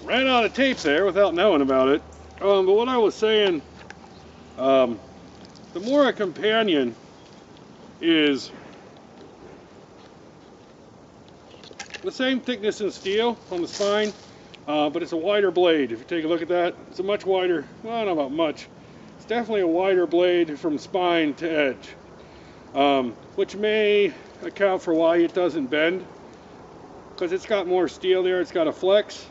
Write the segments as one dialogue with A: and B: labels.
A: ran out of tape there without knowing about it. But what I was saying, the Mora Companion is the same thickness in steel on the spine, but it's a wider blade. If you take a look at that, it's a much wider, well, not about much, it's definitely a wider blade from spine to edge, which may account for why it doesn't bend, because it's got more steel there, it's got a flex.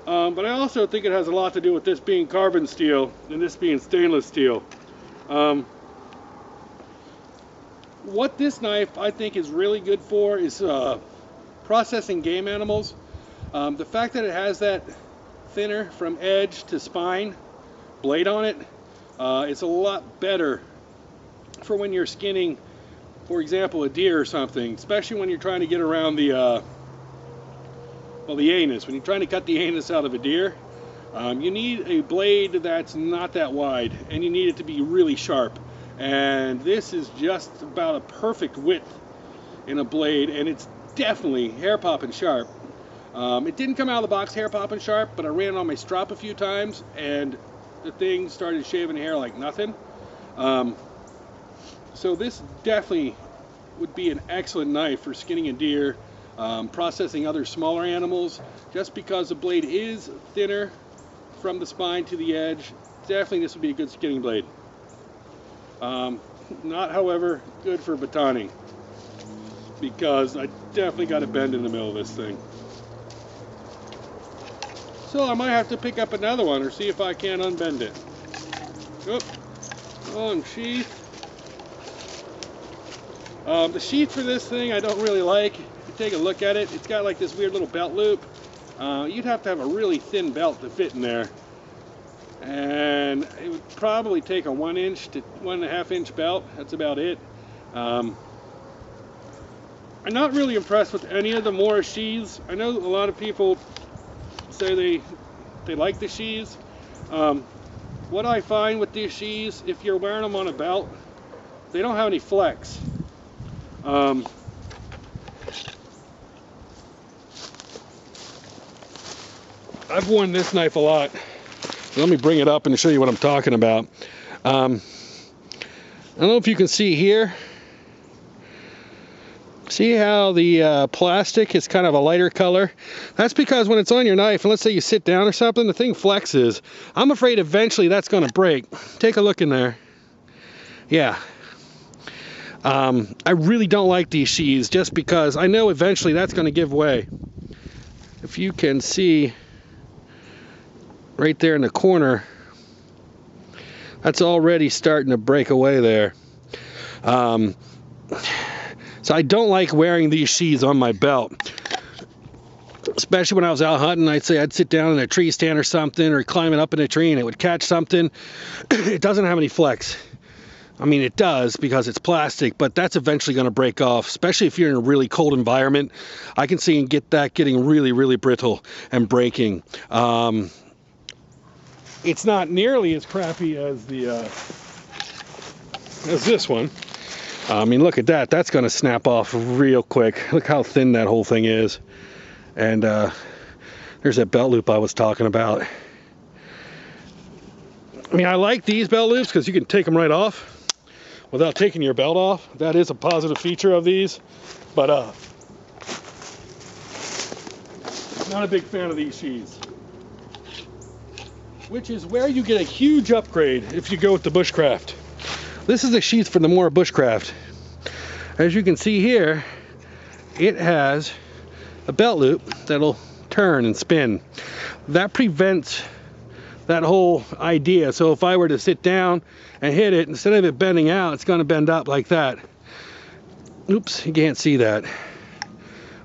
A: But I also think it has a lot to do with this being carbon steel and this being stainless steel. What this knife I think is really good for is processing game animals. The fact that it has that thinner from edge to spine blade on it, it's a lot better for when you're skinning, for example, a deer or something, especially when you're trying to get around the the anus. When you're trying to cut the anus out of a deer, you need a blade that's not that wide, and you need it to be really sharp. And this is just about a perfect width in a blade, and it's definitely hair popping sharp. It didn't come out of the box hair popping sharp, but I ran it on my strop a few times, and the thing started shaving hair like nothing. So this definitely would be an excellent knife for skinning a deer, processing other smaller animals. Just because the blade is thinner from the spine to the edge, definitely this would be a good skinning blade. Not, however, good for batoning, because I definitely got a bend in the middle of this thing. So I might have to pick up another one or see if I can unbend it. Oop. On sheath. The sheath for this thing I don't really like. If you take a look at it, it's got like this weird little belt loop. You'd have to have a really thin belt to fit in there, and it would probably take a 1 inch to 1.5 inch belt. That's about it. I'm not really impressed with any of the Mora sheaths. I know a lot of people say they like the sheaths. What I find with these sheaths, if you're wearing them on a belt, they don't have any flex. I've worn this knife a lot. Let me bring it up and show you what I'm talking about. I don't know if you can see here. See how the plastic is kind of a lighter color? That's because when it's on your knife, and let's say you sit down or something, the thing flexes. I'm afraid eventually that's going to break. Take a look in there. Yeah. I really don't like these sheaths just because I know eventually that's going to give way. If you can see right there in the corner, that's already starting to break away there. So I don't like wearing these sheaths on my belt, especially when I was out hunting. I'd sit down in a tree stand or something, or climbing up in a tree, and it would catch something. It doesn't have any flex. I mean, it does because it's plastic, but that's eventually going to break off, especially if you're in a really cold environment. I can see and get that getting really, really brittle and breaking. It's not nearly as crappy as as this one. I mean, look at that. That's going to snap off real quick. Look how thin that whole thing is. And there's that belt loop I was talking about. I mean, I like these belt loops because you can take them right off without taking your belt off. That is a positive feature of these. But not a big fan of these sheaths. Which is where you get a huge upgrade if you go with the BushCraft. This is a sheath for the Mora BushCraft. As you can see here, it has a belt loop that'll turn and spin. That prevents that whole idea. So if I were to sit down and hit it, instead of it bending out, it's going to bend up like that. Oops, you can't see that.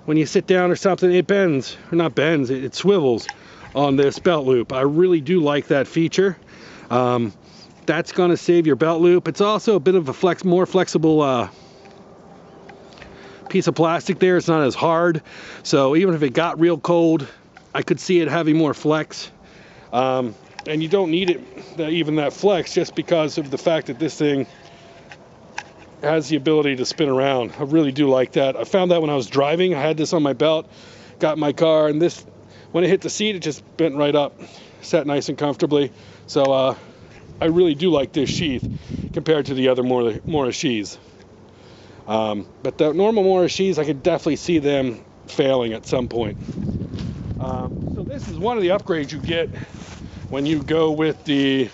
A: When you sit down or something, it bends, or not bends, it swivels on this belt loop. I really do like that feature. That's going to save your belt loop. It's also a bit of a more flexible piece of plastic there. It's not as hard. So even if it got real cold, I could see it having more flex. And you don't need it, even that flex, just because of the fact that this thing has the ability to spin around. I really do like that. I found that when I was driving. I had this on my belt, got in my car, and this when it hit the seat, it just bent right up, sat nice and comfortably. So I really do like this sheath compared to the other Mora sheaths. But the normal Mora sheaths, I could definitely see them failing at some point. So this is one of the upgrades you get when you go with the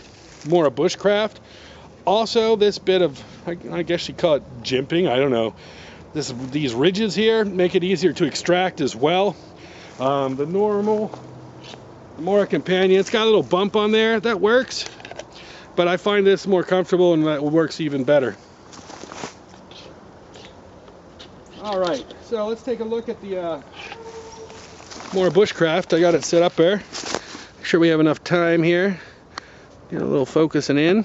A: Mora BushCraft. Also, this bit of, I guess you call it jimping, I don't know. These ridges here make it easier to extract as well. The Mora Companion, it's got a little bump on there. That works. But I find this more comfortable and that works even better. Alright, so let's take a look at the Mora BushCraft. I got it set up there. Make sure we have enough time here. Get a little focusing in.